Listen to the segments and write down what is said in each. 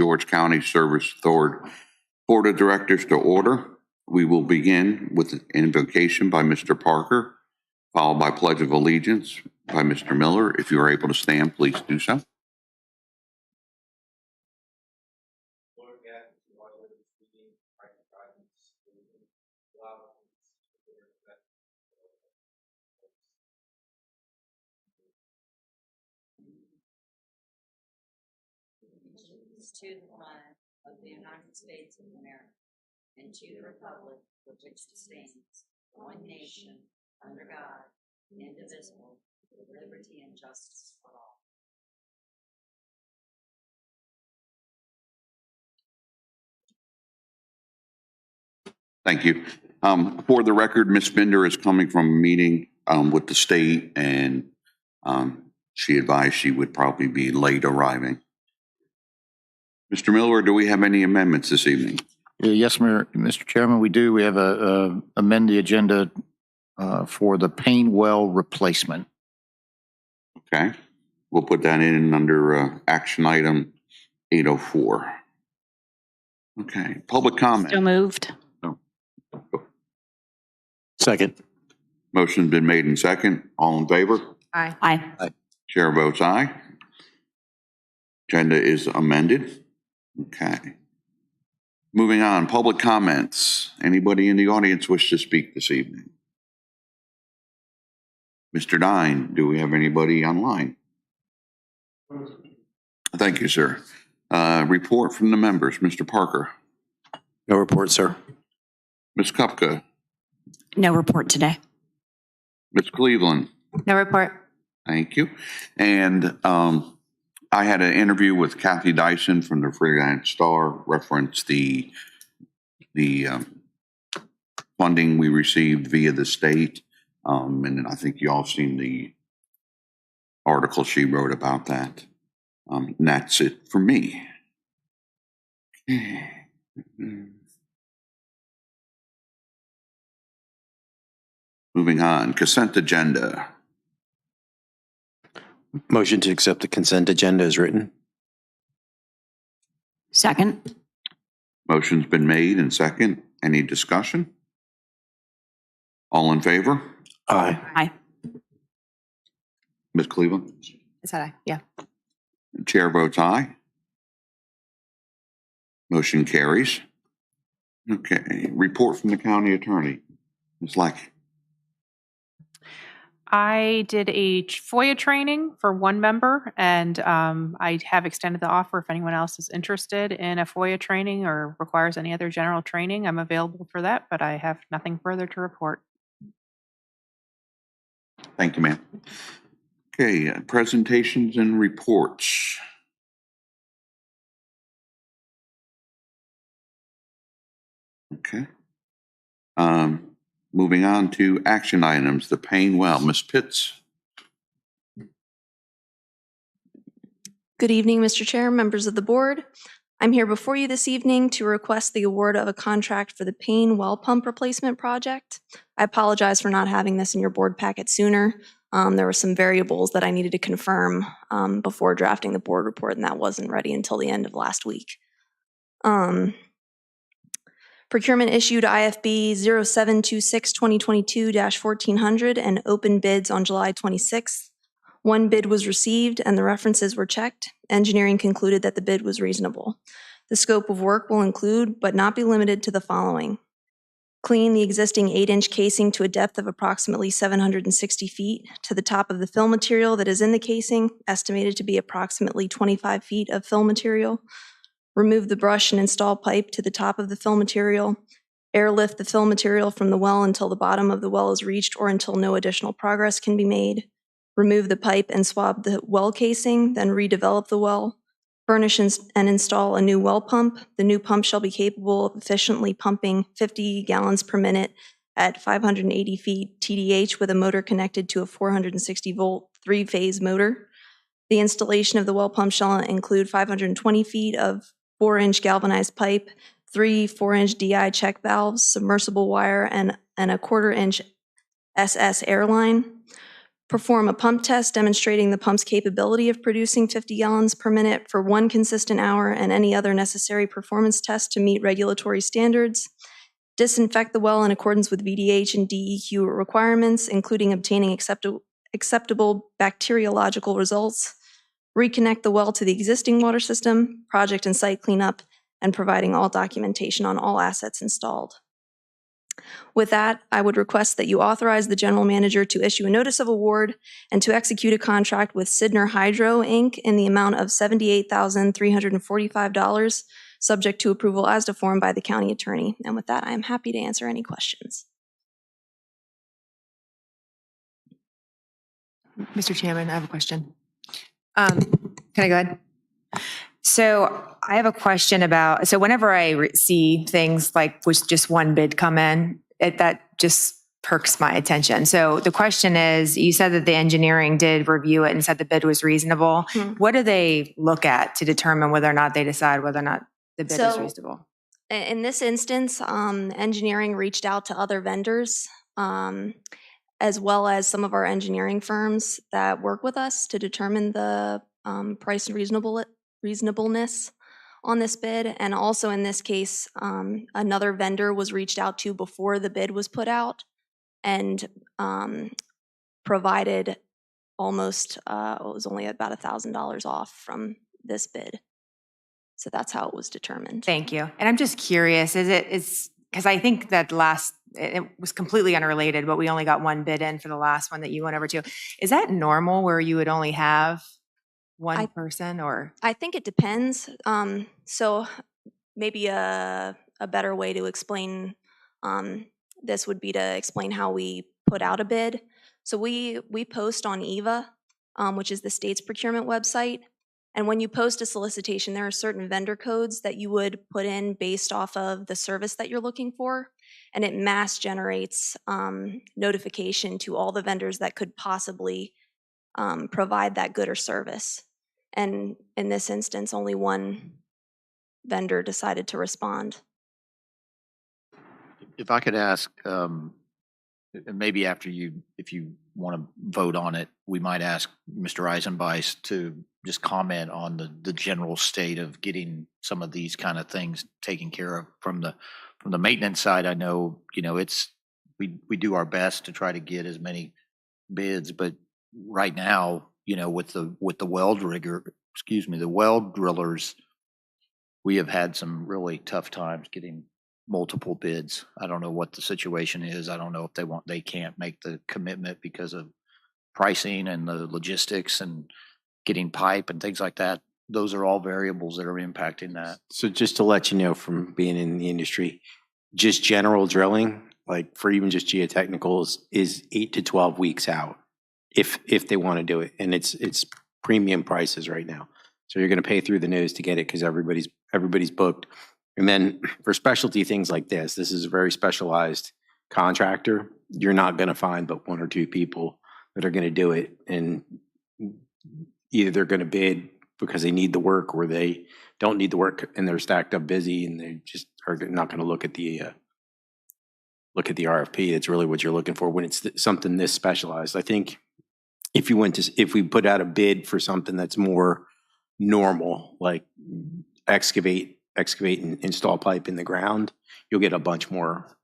George County Service Authority Board of Directors to order. We will begin with an invocation by Mr. Parker, followed by Pledge of Allegiance by Mr. Miller. If you are able to stand, please do so. To the flag of the United States of America and to the republic for which it stands, one nation, under God, indivisible, with liberty and justice for all. Thank you. For the record, Ms. Binder is coming from a meeting with the state, and she advised she would probably be late arriving. Mr. Miller, do we have any amendments this evening? Yes, Mr. Chairman, we do. We have amend the agenda for the Payne well replacement. Okay. We'll put that in under action item 804. Okay. Public comment. So moved. Oh. Second. Motion's been made and second. All in favor? Aye. Aye. Chair votes aye. Agenda is amended. Okay. Moving on, public comments. Anybody in the audience wish to speak this evening? Mr. Dine, do we have anybody online? Thank you, sir. Report from the members. Mr. Parker. No report, sir. Ms. Kupka. No report today. Ms. Cleveland. No report. Thank you. And I had an interview with Kathy Dyson from the Freelance Star, reference the funding we received via the state. And I think you all seen the article she wrote about that. And that's it for me. Moving on, consent agenda. Motion to accept the consent agenda as written. Second. Motion's been made and second. Any discussion? All in favor? Aye. Aye. Ms. Cleveland? Is that aye? Yeah. Chair votes aye. Motion carries. Okay, report from the county attorney. Ms. Lack. I did a FOIA training for one member, and I have extended the offer if anyone else is interested in a FOIA training or requires any other general training. I'm available for that, but I have nothing further to report. Thank you, ma'am. Okay, presentations and reports. Okay. Moving on to action items, the Payne well. Ms. Pitts. Good evening, Mr. Chair, members of the board. I'm here before you this evening to request the award of a contract for the Payne well pump replacement project. I apologize for not having this in your board packet sooner. There were some variables that I needed to confirm before drafting the board report, and that wasn't ready until the end of last week. Procurement issued IFB 0726-2022-1400 and opened bids on July 26th. One bid was received and the references were checked. Engineering concluded that the bid was reasonable. The scope of work will include, but not be limited to, the following: clean the existing 8-inch casing to a depth of approximately 760 feet to the top of the fill material that is in the casing, estimated to be approximately 25 feet of fill material. Remove the brush and install pipe to the top of the fill material. Airlift the fill material from the well until the bottom of the well is reached or until no additional progress can be made. Remove the pipe and swab the well casing, then redevelop the well. Furnish and install a new well pump. The new pump shall be capable of efficiently pumping 50 gallons per minute at 580 feet TDH with a motor connected to a 460 volt 3-phase motor. The installation of the well pump shall include 520 feet of 4-inch galvanized pipe, 3 4-inch DI check valves, submersible wire, and a 1/4-inch SS air line. perform a pump test demonstrating the pump's capability of producing 50 gallons per minute for 1 consistent hour and any other necessary performance test to meet regulatory standards, disinfect the well in accordance with VDH and DEQ requirements, including obtaining acceptable bacteriological results, reconnect the well to the existing water system, project and site cleanup, and providing all documentation on all assets installed. With that, I would request that you authorize the general manager to issue a notice of award and to execute a contract with Sidner Hydro, Inc. in the amount of $78,345, subject to approval as to form by the county attorney. And with that, I am happy to answer any questions. Mr. Chairman, I have a question. Can I go ahead? So I have a question about, so whenever I see things like with just one bid come in, that just perks my attention. So the question is, you said that the engineering did review it and said the bid was reasonable. What do they look at to determine whether or not they decide whether or not the bid is reasonable? In this instance, engineering reached out to other vendors, as well as some of our engineering firms that work with us to determine the price and reasonableness on this bid. And also in this case, another vendor was reached out to before the bid was put out and provided almost, it was only about $1,000 off from this bid. So that's how it was determined. Thank you. And I'm just curious, is because I think that it was completely unrelated, but we only got one bid in for the last one that you went over to. Is that normal where you would only have one person, or? I think it depends. So maybe a better way to explain this would be to explain how we put out a bid. So we post on EVA, which is the state's procurement website. And when you post a solicitation, there are certain vendor codes that you would put in based off of the service that you're looking for. And it mass generates notification to all the vendors that could possibly provide that good or service. And in this instance, only one vendor decided to respond. If I could ask, maybe after if you want to vote on it, we might ask Mr. Eisenbeis to just comment on the general state of getting some of these kind of things taken care of from the maintenance side. I know, we do our best to try to get as many bids, but right now, with the well drillers, we have had some really tough times getting multiple bids. I don't know what the situation is. I don't know if they can't make the commitment because of pricing and the logistics and getting pipe and things like that. Those are all variables that are impacting that. So just to let you know from being in the industry, just general drilling, like for even just geotechnicals, is 8 to 12 weeks out if they want to do it. And it's premium prices right now. So you're going to pay through the nose to get it because everybody's booked. And then for specialty things like this is a very specialized contractor. You're not going to find but 1 or 2 people that are going to do it. And either they're going to bid because they need the work, or they don't need the work and they're stacked up busy and they just are not going to look at the RFP. It's really what you're looking for when it's something this specialized. I think if we put out a bid for something that's more normal, like excavate and install pipe in the ground, you'll get a bunch more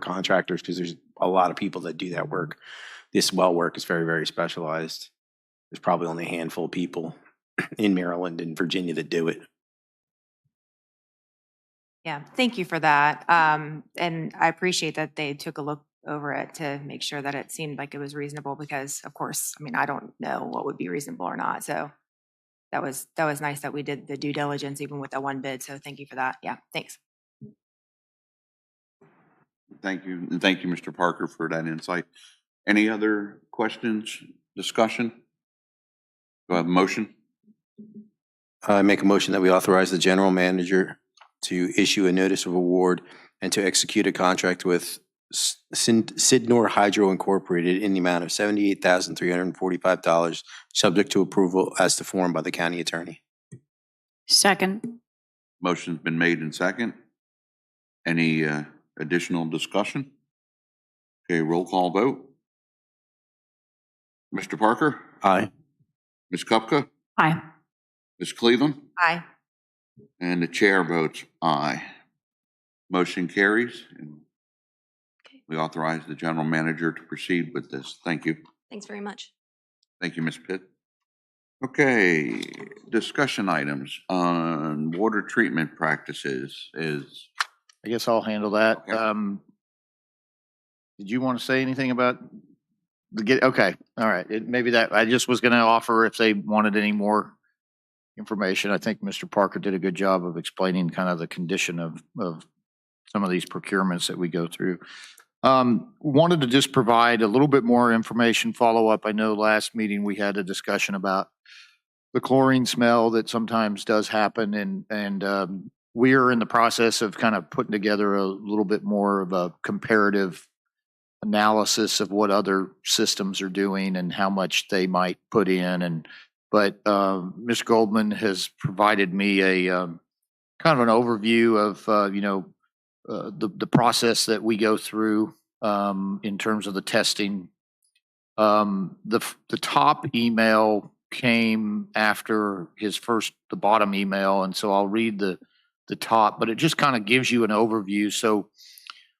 contractors because there's a lot of people that do that work. This well work is very, very specialized. There's probably only a handful of people in Maryland and Virginia that do it. Yeah, thank you for that. And I appreciate that they took a look over it to make sure that it seemed like it was reasonable because, of course, I don't know what would be reasonable or not. So that was nice that we did the due diligence even with that one bid. So thank you for that. Yeah, thanks. Thank you. And thank you, Mr. Parker, for that insight. Any other questions, discussion? Do I have a motion? I make a motion that we authorize the general manager to issue a notice of award and to execute a contract with Sidner Hydro Incorporated in the amount of $78,345, subject to approval as to form by the county attorney. Second. Motion's been made and second. Any additional discussion? Okay, roll call vote. Mr. Parker, Aye. Ms. Kupka, Aye. Ms. Cleveland, Aye. and the chair votes aye. Motion carries, and Okay. we authorize the general manager to proceed with this. Thank you. Thanks very much. Thank you, Ms. Pitt. Okay, discussion items on water treatment practices is, I guess I'll handle that. Okay. Did you want to say anything about okay, all right. Maybe that, I just was going to offer if they wanted any more information. I think Mr. Parker did a good job of explaining kind of the condition of some of these procurements that we go through. Wanted to just provide a little bit more information, follow up. I know last meeting we had a discussion about the chlorine smell that sometimes does happen, and we are in the process of kind of putting together a little bit more of a comparative analysis of what other systems are doing and how much they might put in. But Ms. Goldman has provided me a kind of an overview of the process that we go through in terms of the testing. The top email came after the bottom email, and so I'll read the top, but it just kind of gives you an overview. So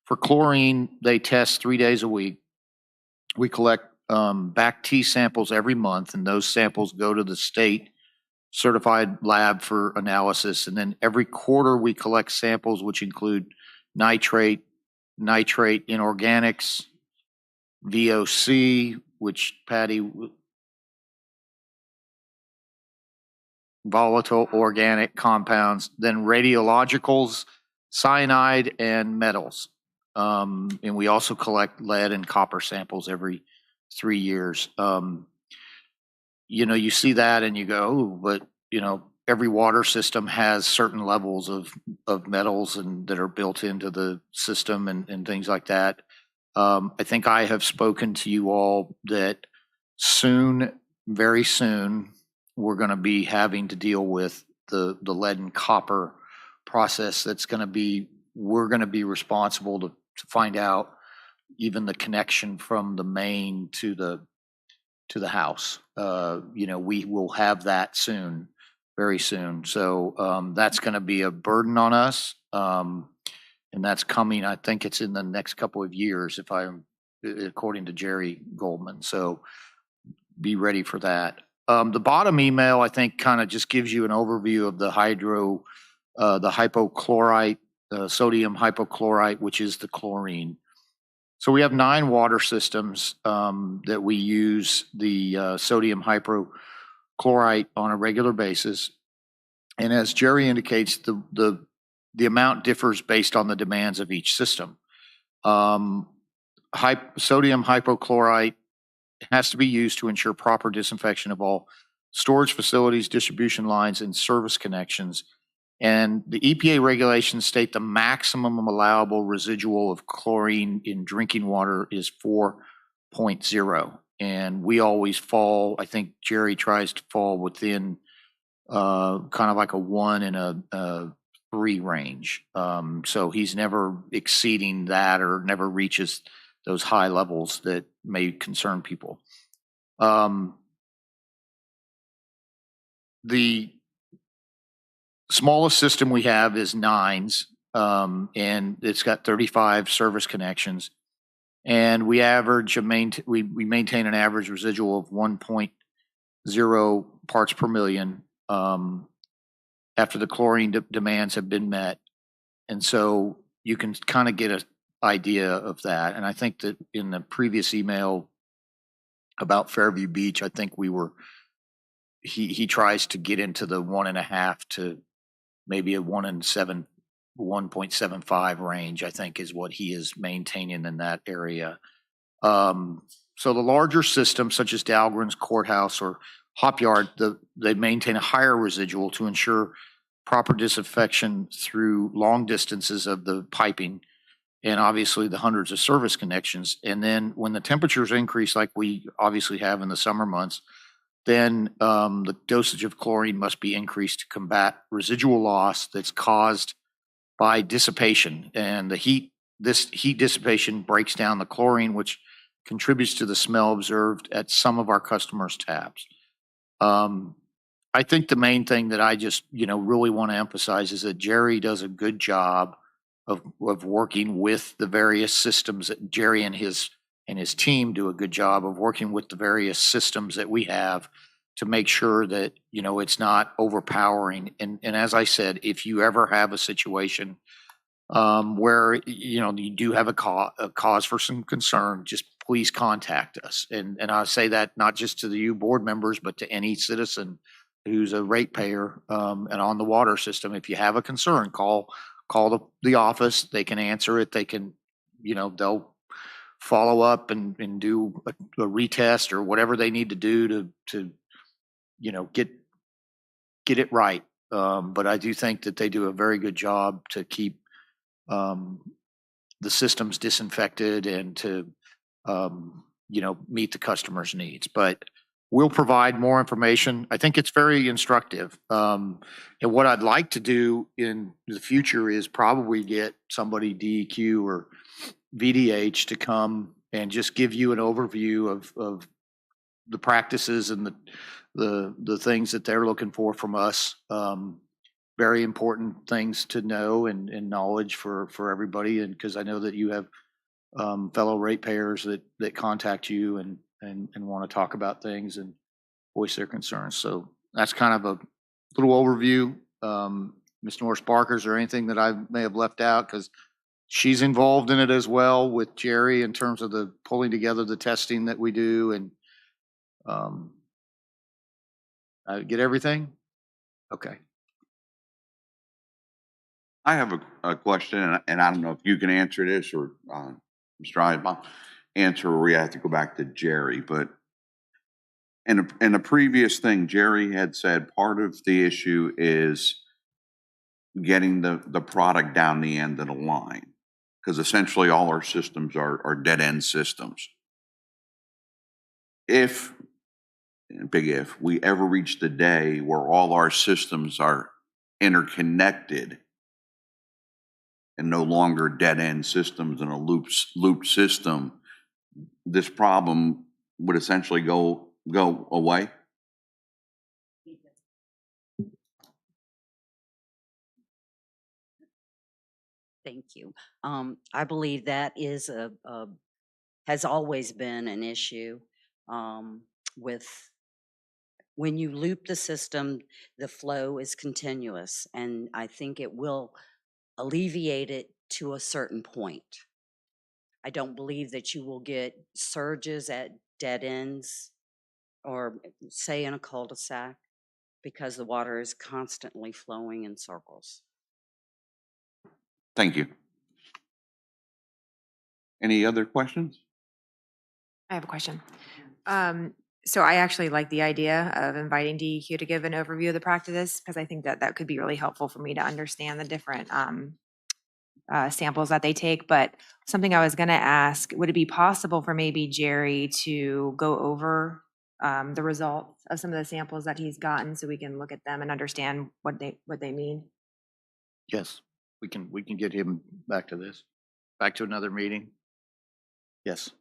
for chlorine, they test 3 days a week. We collect back T samples every month, and those samples go to the state certified lab for analysis. And then every quarter we collect samples which include nitrate inorganics, VOC, which Patty, volatile organic compounds, then radiologicals, cyanide, and metals. And we also collect lead and copper samples every 3 years. You see that and you go, "Ooh," but every water system has certain levels of metals and that are built into the system and things like that. I think I have spoken to you all that soon, very soon, we're going to be having to deal with the lead and copper process. We're going to be responsible to find out even the connection from the main to the house. We will have that soon, very soon. So that's going to be a burden on us. And that's coming, I think it's in the next couple of years, according to Jerry Goldman. So be ready for that. The bottom email, I think, kind of just gives you an overview of the hypochlorite, sodium hypochlorite, which is the chlorine. So we have 9 water systems that we use the sodium hypochlorite on a regular basis. And as Jerry indicates, the amount differs based on the demands of each system. Sodium hypochlorite has to be used to ensure proper disinfection of all storage facilities, distribution lines, and service connections. And the EPA regulations state the maximum allowable residual of chlorine in drinking water is 4.0. And we always fall, I think Jerry tries to fall within kind of like a 1 and a 3 range. So he's never exceeding that or never reaches those high levels that may concern people. The smallest system we have is 9s, and it's got 35 service connections. And we maintain an average residual of 1.0 parts per million after the chlorine demands have been met. And so you can kind of get an idea of that. And I think that in the previous email about Fairview Beach, I think he tries to get into the 1.5 to maybe a 1.75 range, I think is what he is maintaining in that area. So the larger systems such as Dahlgren's Courthouse or Hop Yard, they maintain a higher residual to ensure proper disinfection through long distances of the piping and obviously the hundreds of service connections. And then when the temperatures increase, like we obviously have in the summer months, then the dosage of chlorine must be increased to combat residual loss that's caused by dissipation. And this heat dissipation breaks down the chlorine, which contributes to the smell observed at some of our customers' taps. I think the main thing that I just, really want to emphasize is that Jerry does a good job of working with the various systems that Jerry and his team do a good job of working with the various systems that we have to make sure that, it's not overpowering. And as I said, if you ever have a situation where, you do have a cause for some concern, just please contact us. And I say that not just to you board members, but to any citizen who's a ratepayer and on the water system. If you have a concern, call the office. They can answer it. They can, they'll follow up and do a retest or whatever they need to do to get it right. But I do think that they do a very good job to keep the systems disinfected and to meet the customer's needs. But we'll provide more information. I think it's very instructive. And what I'd like to do in the future is probably get somebody DEQ or VDH to come and just give you an overview of the practices and the things that they're looking for from us. Very important things to know and knowledge for everybody. And because I know that you have fellow ratepayers that contact you and want to talk about things and voice their concerns. So that's kind of a little overview. Ms. Norris Barker, is there anything that I may have left out? Because she's involved in it as well with Jerry in terms of the pulling together the testing that we do. And I get everything? Okay. I have a question, and I don't know if you can answer this or Mr. Eisbach answer, or we have to go back to Jerry. But in a previous thing, Jerry had said part of the issue is getting the product down the end of the line, because essentially all our systems are dead end systems. If, big if, we ever reach the day where all our systems are interconnected and no longer dead end systems in a loop system, this problem would essentially go away. Thank you. I believe that is has always been an issue with when you loop the system, the flow is continuous, and I think it will alleviate it to a certain point. I don't believe that you will get surges at dead ends or say in a cul-de-sac because the water is constantly flowing in circles. Thank you. Any other questions? I have a question. So I actually like the idea of inviting DEQ to give an overview of the practices, because I think that could be really helpful for me to understand the different samples that they take. But something I was going to ask, would it be possible for maybe Jerry to go over the results of some of the samples that he's gotten so we can look at them and understand what they mean? Yes, we can get him back to another meeting. Yes.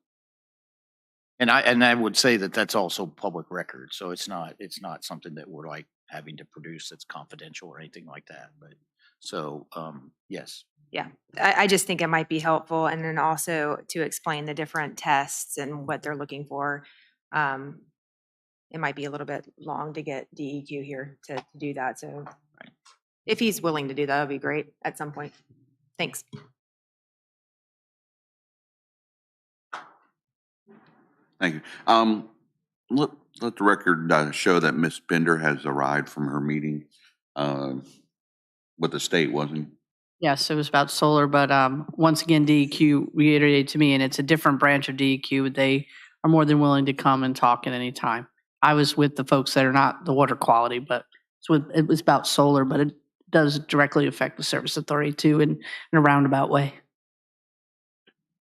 And I would say that that's also public record, so it's not something that we're like having to produce that's confidential or anything like that. But so yes. Yeah, I just think it might be helpful, and then also to explain the different tests and what they're looking for. It might be a little bit long to get DEQ here to do that. So if he's willing to do that, would be great at some point. Thanks. Thank you. Let the record show that Ms. Bender has arrived from her meeting with the state, wasn't it? Yes, it was about solar, but once again, DEQ reiterated to me, and it's a different branch of DEQ. They are more than willing to come and talk at any time. I was with the folks that are not the water quality, but it was about solar, but it does directly affect the service authority too in a roundabout way.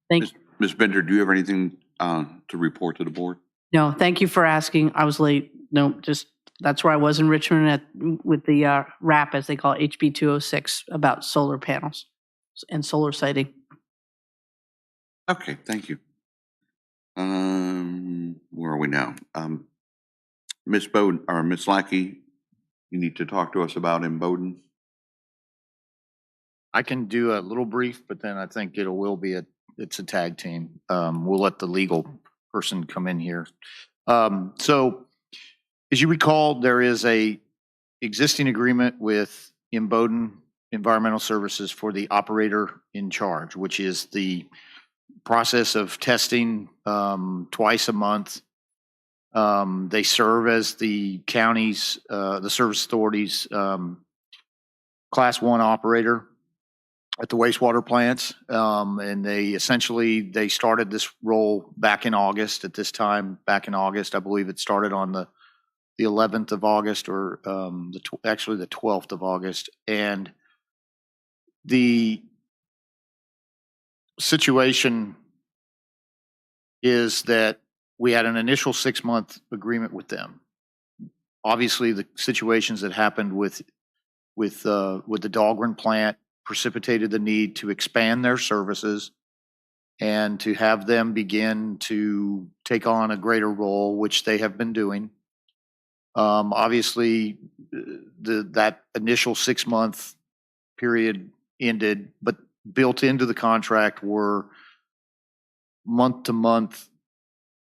Thank you. Ms. Bender, do you have anything to report to the board? No, thank you for asking. I was late. No, just that's where I was in Richmond with the RAP, as they call it, HB 206, about solar panels and solar siting. Okay, thank you. Where are we now? Ms. Bowden, or Ms. Lackey, you need to talk to us about in Bowden. I can do a little brief, but then I think it's a tag team. We'll let the legal person come in here. So as you recall, there is a existing agreement with Imboden Environmental Services for the operator in charge, which is the process of testing twice a month. They serve as the county's, the service authority's class 1 operator at the wastewater plants. And they started this role back in August. At this time, back in August, I believe it started on the 11th of August, or actually the 12th of August. And the situation is that we had an initial 6-month agreement with them. Obviously, the situations that happened with the Dahlgren plant precipitated the need to expand their services and to have them begin to take on a greater role, which they have been doing. Obviously, that initial 6-month period ended, but built into the contract were month-to-month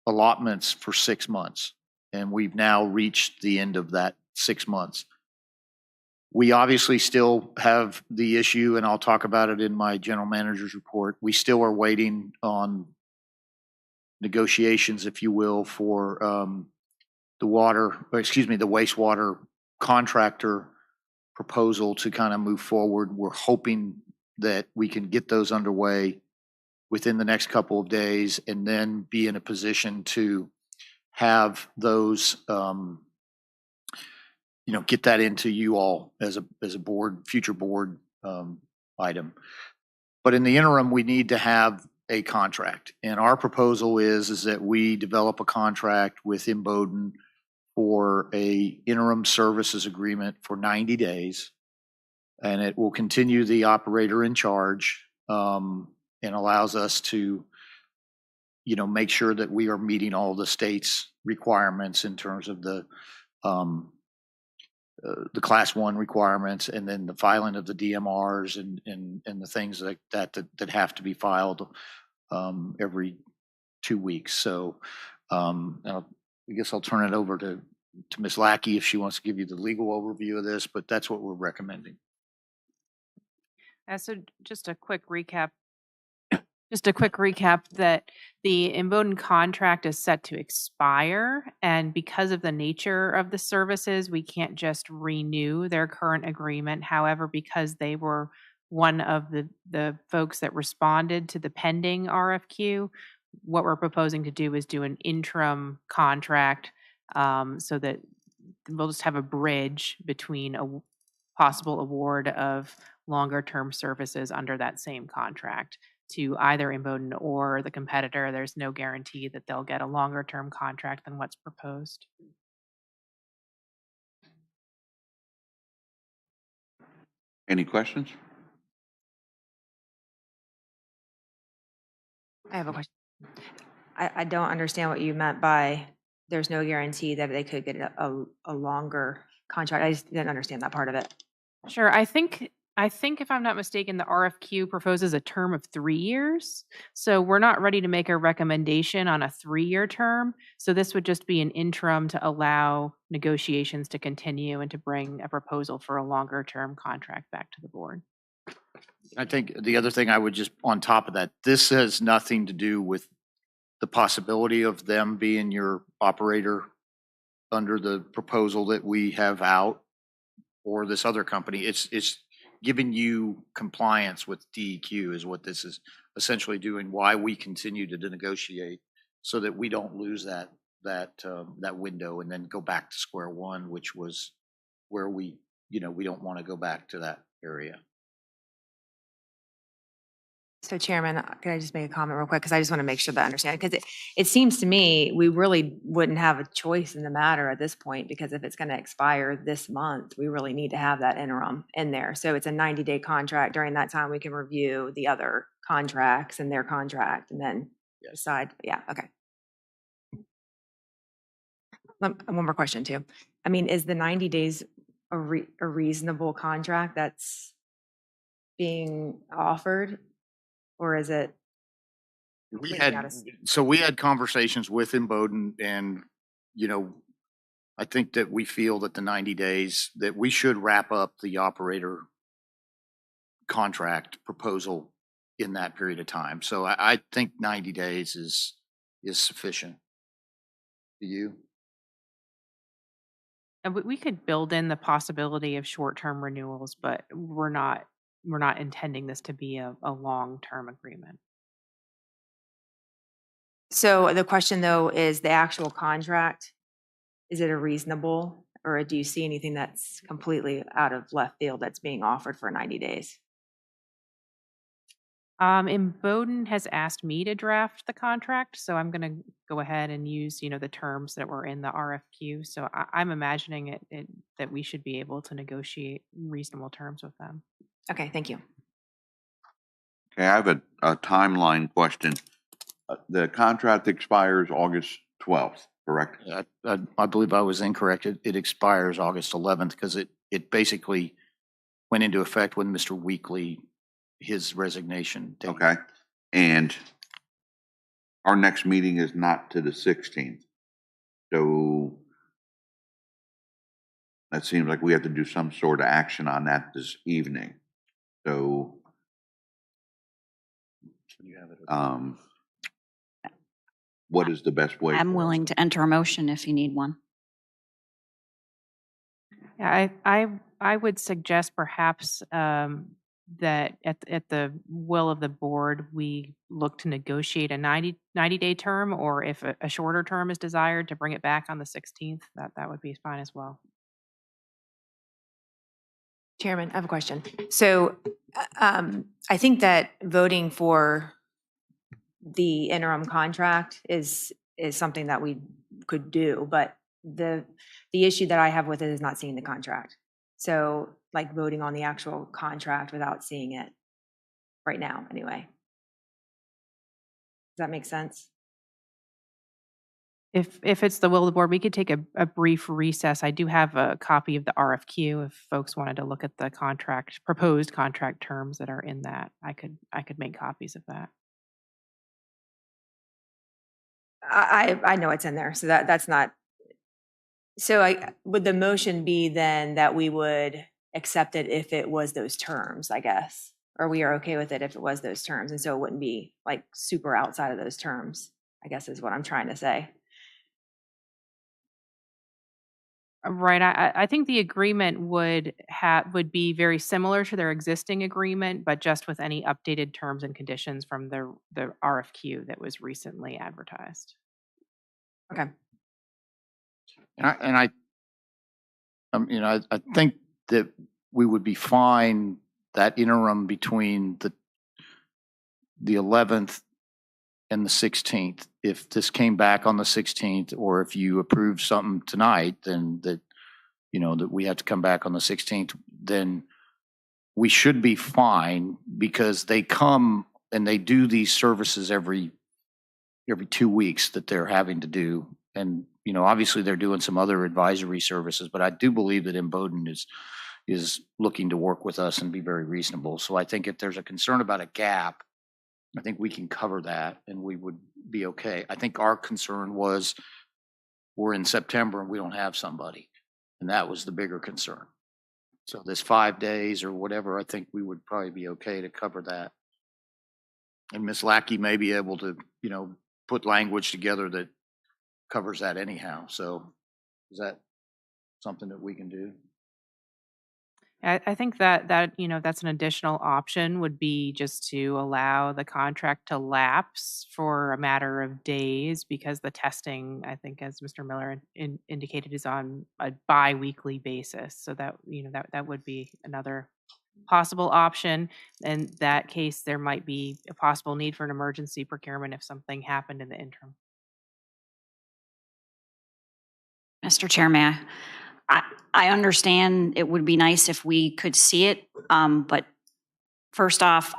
allotments for 6 months. And we've now reached the end of that 6 months. We obviously still have the issue, and I'll talk about it in my general manager's report. We still are waiting on negotiations, if you will, for the wastewater contractor proposal to kind of move forward. We're hoping that we can get those underway within the next couple of days and then be in a position to have those get that into you all as a board, future board item. But in the interim, we need to have a contract. And our proposal is that we develop a contract with Imboden for a interim services agreement for 90 days. And it will continue the operator in charge and allows us to make sure that we are meeting all the state's requirements in terms of the class 1 requirements, and then the filing of the DMRs and the things like that have to be filed every 2 weeks. So I guess I'll turn it over to Ms. Lackey if she wants to give you the legal overview of this, but that's what we're recommending. So just a quick recap that the Imboden contract is set to expire, and because of the nature of the services, we can't just renew their current agreement. However, because they were one of the folks that responded to the pending RFQ, what we're proposing to do is do an interim contract so that we'll just have a bridge between a possible award of longer term services under that same contract to either Imboden or the competitor. There's no guarantee that they'll get a longer term contract than what's proposed. Any questions? I have a question. I don't understand what you meant by there's no guarantee that they could get a longer contract. I just didn't understand that part of it. Sure. I think if I'm not mistaken, the RFQ proposes a term of 3 years. So we're not ready to make a recommendation on a 3-year term. So this would just be an interim to allow negotiations to continue and to bring a proposal for a longer term contract back to the board. I think the other thing I would just, on top of that, this has nothing to do with the possibility of them being your operator under the proposal that we have out, or this other company. It's giving you compliance with DEQ is what this is essentially doing, why we continue to negotiate so that we don't lose that window and then go back to square one, which was where we don't want to go back to that area. So Chairman, can I just make a comment real quick? Because I just want to make sure that I understand. Because it seems to me we really wouldn't have a choice in the matter at this point, because if it's going to expire this month, we really need to have that interim in there. So it's a 90-day contract. During that time, we can review the other contracts and their contract and then decide. Yeah, okay. One more question too. I mean, is the 90 days a reasonable contract that's being offered? Or is it? We completely out had, of- so we had conversations with Bowden and, you know, I think that we feel that the 90 days, that we should wrap up the operator contract proposal in that period of time. So I think 90 days is sufficient. Do you? And we could build in the possibility of short-term renewals, but we're not intending this to be a long-term agreement. So the question though is the actual contract, is it a reasonable, or do you see anything that's completely out of left field that's being offered for 90 days? And Bowden has asked me to draft the contract, so I'm going to go ahead and use, the terms that were in the RFQ. So I'm imagining that we should be able to negotiate reasonable terms with them. Okay, thank you. Okay, I have a timeline question. The contract expires August 12th, correct? I believe I was incorrect. It expires August 11th because it basically went into effect when Mr. Weekly, his resignation date. Okay. And our next meeting is not to the 16th. So that seems like we have to do some sort of action on that this evening. So, what is the best way? I'm willing to enter a motion if you need one. Yeah, I would suggest perhaps that at the will of the board, we look to negotiate a 90-day term, or if a shorter term is desired, to bring it back on the 16th. That would be fine as well. Chairman, I have a question. So I think that voting for the interim contract is something that we could do, but the issue that I have with it is not seeing the contract. So like voting on the actual contract without seeing it right now, anyway. Does that make sense? If it's the will of the board, we could take a brief recess. I do have a copy of the RFQ. If folks wanted to look at the proposed contract terms that are in that, I could make copies of that. I know it's in there, so that's not. So would the motion be then that we would accept it if it was those terms, I guess, or we are okay with it if it was those terms, and so it wouldn't be like super outside of those terms, I guess is what I'm trying to say. Right. I think the agreement would be very similar to their existing agreement, but just with any updated terms and conditions from the RFQ that was recently advertised. Okay. I think that we would be fine that interim between the 11th and the 16th. If this came back on the 16th, or if you approve something tonight, then that we have to come back on the 16th, then we should be fine, because they come and they do these services every 2 weeks that they're having to do. And, obviously they're doing some other advisory services, but I do believe that Bowden is looking to work with us and be very reasonable. So I think if there's a concern about a gap, I think we can cover that and we would be okay. I think our concern was we're in September and we don't have somebody. And that was the bigger concern. So this 5 days or whatever, I think we would probably be okay to cover that. And Ms. Lackey may be able to, put language together that covers that anyhow. So is that something that we can do? I think that that's an additional option, would be just to allow the contract to lapse for a matter of days, because the testing, I think, as Mr. Miller indicated, is on a bi-weekly basis. So that that would be another possible option. In that case, there might be a possible need for an emergency procurement if something happened in the interim. Mr. Chairman, I understand it would be nice if we could see it, but first off,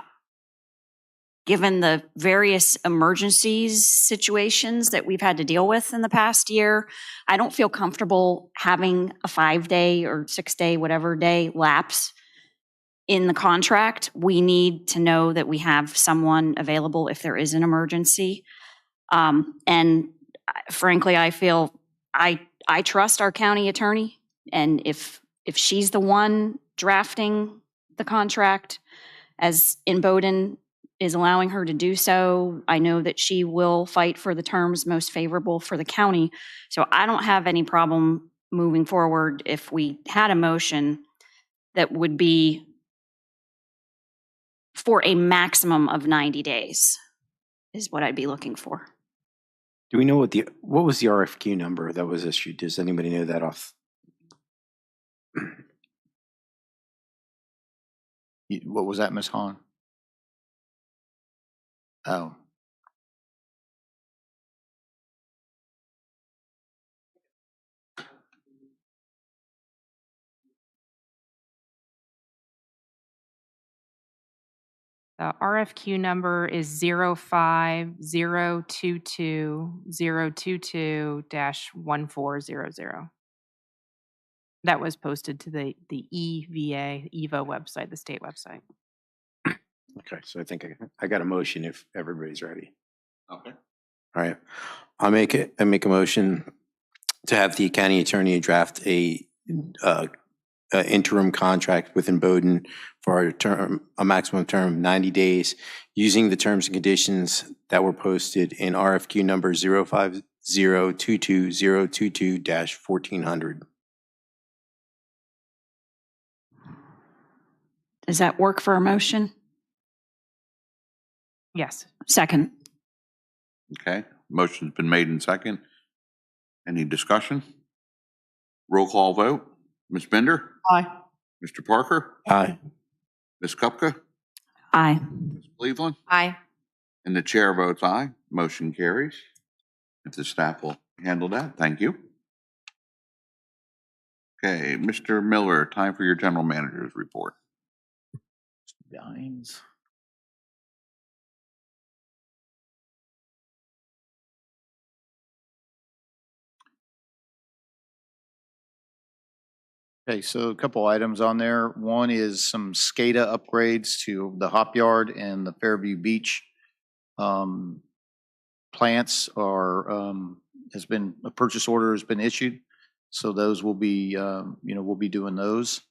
given the various emergencies situations that we've had to deal with in the past year, I don't feel comfortable having a 5-day or 6-day, whatever day lapse in the contract. We need to know that we have someone available if there is an emergency. And frankly, I feel I trust our county attorney, and if she's the one drafting the contract, as in Bowdoin is allowing her to do so, I know that she will fight for the terms most favorable for the county. So I don't have any problem moving forward if we had a motion that would be for a maximum of 90 days is what I'd be looking for. Do we know what was the RFQ number that was issued? Does anybody know that off? What was that, Ms. Hahn? Oh. The RFQ number is 05022-022-1400. That was posted to the EVA website, the state website. Okay, so I think I got a motion if everybody's ready. Okay. All right, I make a motion to have the county attorney draft a interim contract within Bowdoin for a maximum term of 90 days, using the terms and conditions that were posted in RFQ number 05022-022-1400. Does that work for a motion? Yes. Second. Okay, motion's been made in second. Any discussion? Roll call vote. Ms. Bender? Aye. Mr. Parker? Aye. Ms. Kupka? Aye. Ms. Cleveland? Aye. And the chair votes aye. Motion carries. If the staff will handle that, thank you. Okay, Mr. Miller, time for your general manager's report. Dines. Okay, so a couple items on there. One is some Scada upgrades to the hop yard and the Fairview Beach. Plants are, a purchase order has been issued. So those will be, we'll be doing those.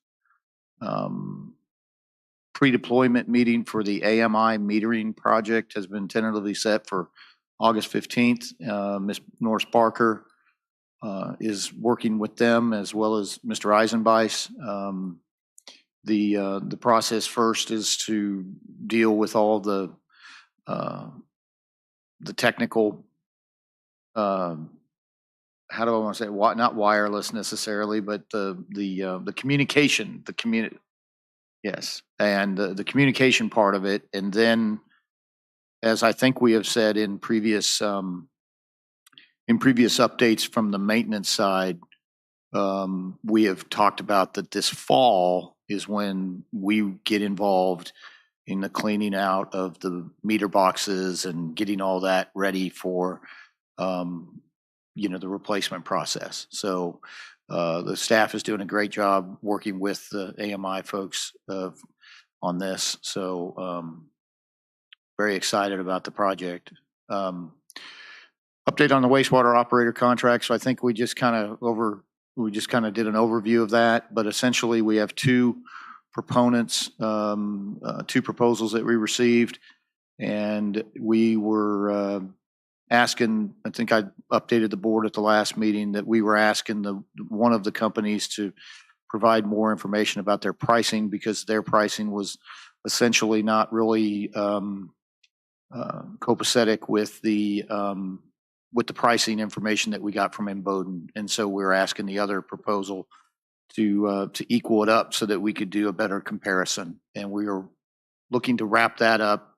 Pre-deployment meeting for the AMI metering project has been tentatively set for August 15th. Ms. Norris Parker is working with them as well as Mr. Eisenbeis. The process first is to deal with all the technical, how do I want to say, not wireless necessarily, but the communication, yes, and the communication part of it. And then, as I think we have said in previous updates from the maintenance side, we have talked about that this fall is when we get involved in the cleaning out of the meter boxes and getting all that ready for, the replacement process. So the staff is doing a great job working with the AMI folks on this. So very excited about the project. Update on the wastewater operator contract. So I think we just kind of did an overview of that, but essentially we have two proponents, two proposals that we received, and we were asking, I think I updated the board at the last meeting that we were asking one of the companies to provide more information about their pricing, because their pricing was essentially not really copacetic with the pricing information that we got from Bowdoin. And so we're asking the other proposal to equal it up so that we could do a better comparison. And we are looking to wrap that up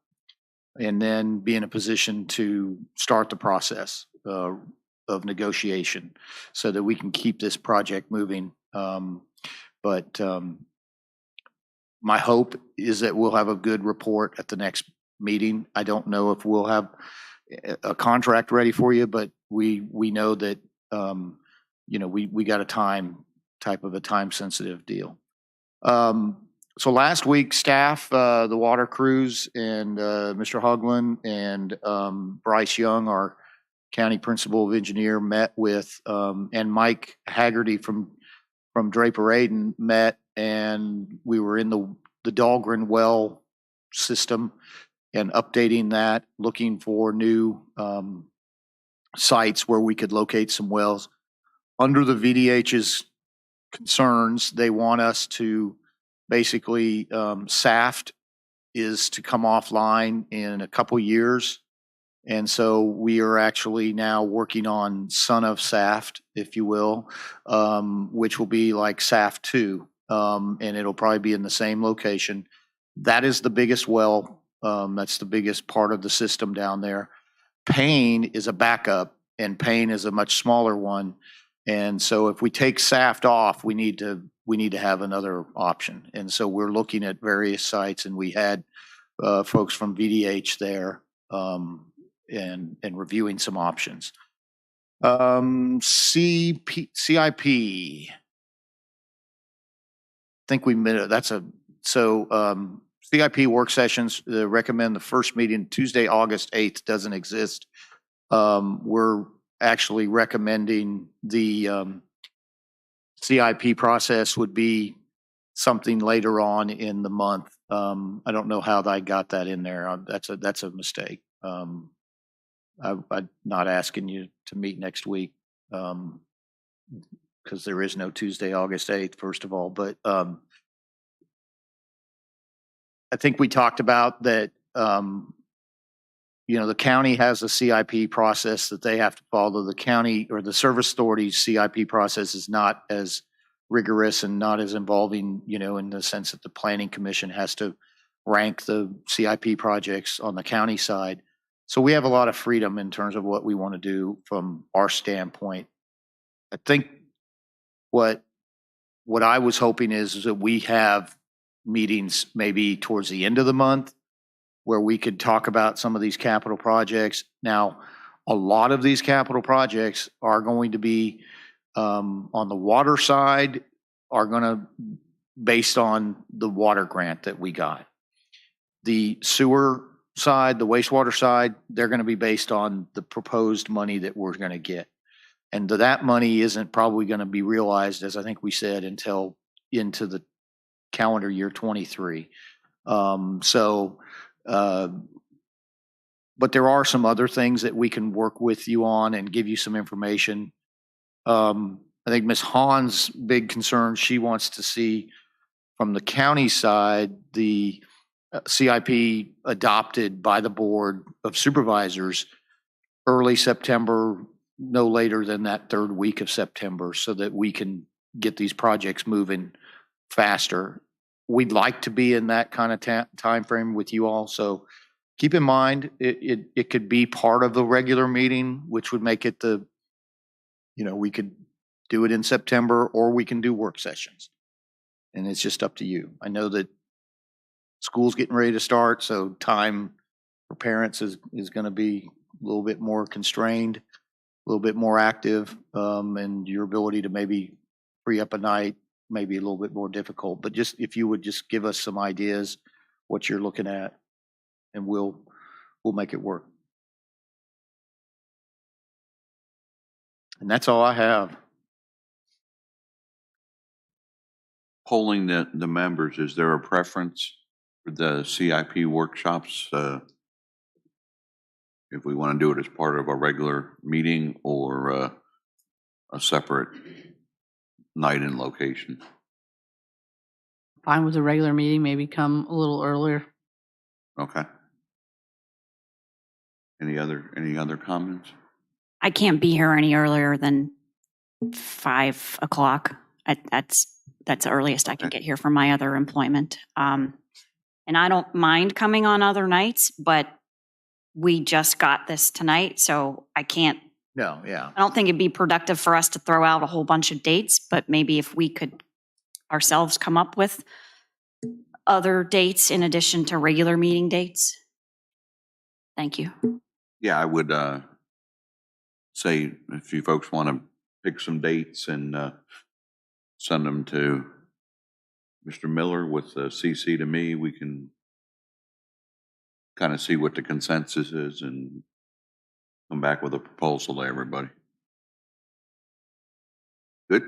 and then be in a position to start the process of negotiation so that we can keep this project moving. But my hope is that we'll have a good report at the next meeting. I don't know if we'll have a contract ready for you, but we know that, we got a time sensitive deal. So last week, staff, the water crews and Mr. Hoagland and Bryce Young, our county principal of engineer, met with, and Mike Haggerty from Draper Aiden met, and we were in the Dahlgren well system and updating that, looking for new sites where we could locate some wells. Under the VDH's concerns, they want us to basically, SAFT is to come offline in a couple years. And so we are actually now working on son of SAFT, if you will, which will be like SAFT 2. And it'll probably be in the same location. That is the biggest well. That's the biggest part of the system down there. Payne is a backup, and Payne is a much smaller one. And so if we take SAFT off, we need to have another option. And so we're looking at various sites, and we had folks from VDH there and reviewing some options. CIP. I think we met. CIP work sessions, recommend the first meeting Tuesday, August 8th doesn't exist. We're actually recommending the CIP process would be something later on in the month. I don't know how I got that in there. That's a mistake. I'm not asking you to meet next week because there is no Tuesday, August 8th, first of all. But I think we talked about that, the county has a CIP process that they have to follow. The county or the service authority's CIP process is not as rigorous and not as involving, in the sense that the planning commission has to rank the CIP projects on the county side. So we have a lot of freedom in terms of what we want to do from our standpoint. I think what I was hoping is that we have meetings maybe towards the end of the month where we could talk about some of these capital projects. Now, a lot of these capital projects are going to be on the water side, are going to based on the water grant that we got. The sewer side, the wastewater side, they're going to be based on the proposed money that we're going to get. And that money isn't probably going to be realized, as I think we said, until into the calendar year 23. But there are some other things that we can work with you on and give you some information. I think Ms. Hahn's big concern, she wants to see from the county side, the CIP adopted by the Board of Supervisors early September, no later than that third week of September, so that we can get these projects moving faster. We'd like to be in that kind of time frame with you all. So keep in mind, it could be part of the regular meeting, which would make it we could do it in September, or we can do work sessions. And it's just up to you. I know that school's getting ready to start, so time for parents is going to be a little bit more constrained, a little bit more active, and your ability to maybe free up a night may be a little bit more difficult. But just if you would just give us some ideas what you're looking at, and we'll make it work. And that's all I have. Polling the members, is there a preference for the CIP workshops? If we want to do it as part of a regular meeting or a separate night and location? Fine with a regular meeting, maybe come a little earlier. Okay. Any other comments? I can't be here any earlier than 5 o'clock. That's the earliest I can get here from my other employment. And I don't mind coming on other nights, but we just got this tonight, so I can't. No, yeah. I don't think it'd be productive for us to throw out a whole bunch of dates, but maybe if we could ourselves come up with other dates in addition to regular meeting dates. Thank you. Yeah, I would say if you folks want to pick some dates and send them to Mr. Miller with CC to me, we can kind of see what the consensus is and come back with a proposal to everybody. Good?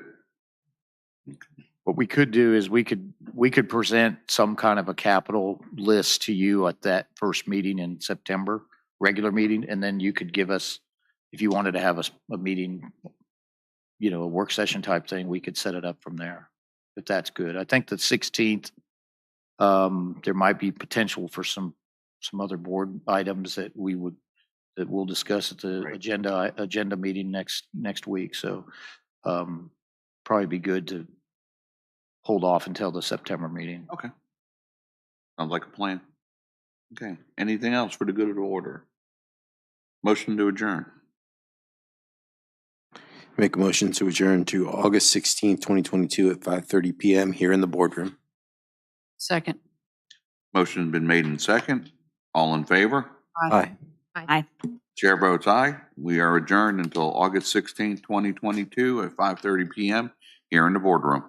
What we could do is we could present some kind of a capital list to you at that first meeting in September, regular meeting, and then you could give us, if you wanted to have a meeting, a work session type thing, we could set it up from there, if that's good. I think the 16th, there might be potential for some other board items that we'll discuss at the agenda meeting next week. So probably be good to hold off until the September meeting. Okay. Sounds like a plan. Okay. Anything else for the good of the order? Motion to adjourn. Make a motion to adjourn to August 16th, 2022 at 5:30 PM here in the boardroom. Second. Motion's been made in second. All in favor? Aye. Aye. Chair votes aye. We are adjourned until August 16th, 2022 at 5:30 PM here in the boardroom.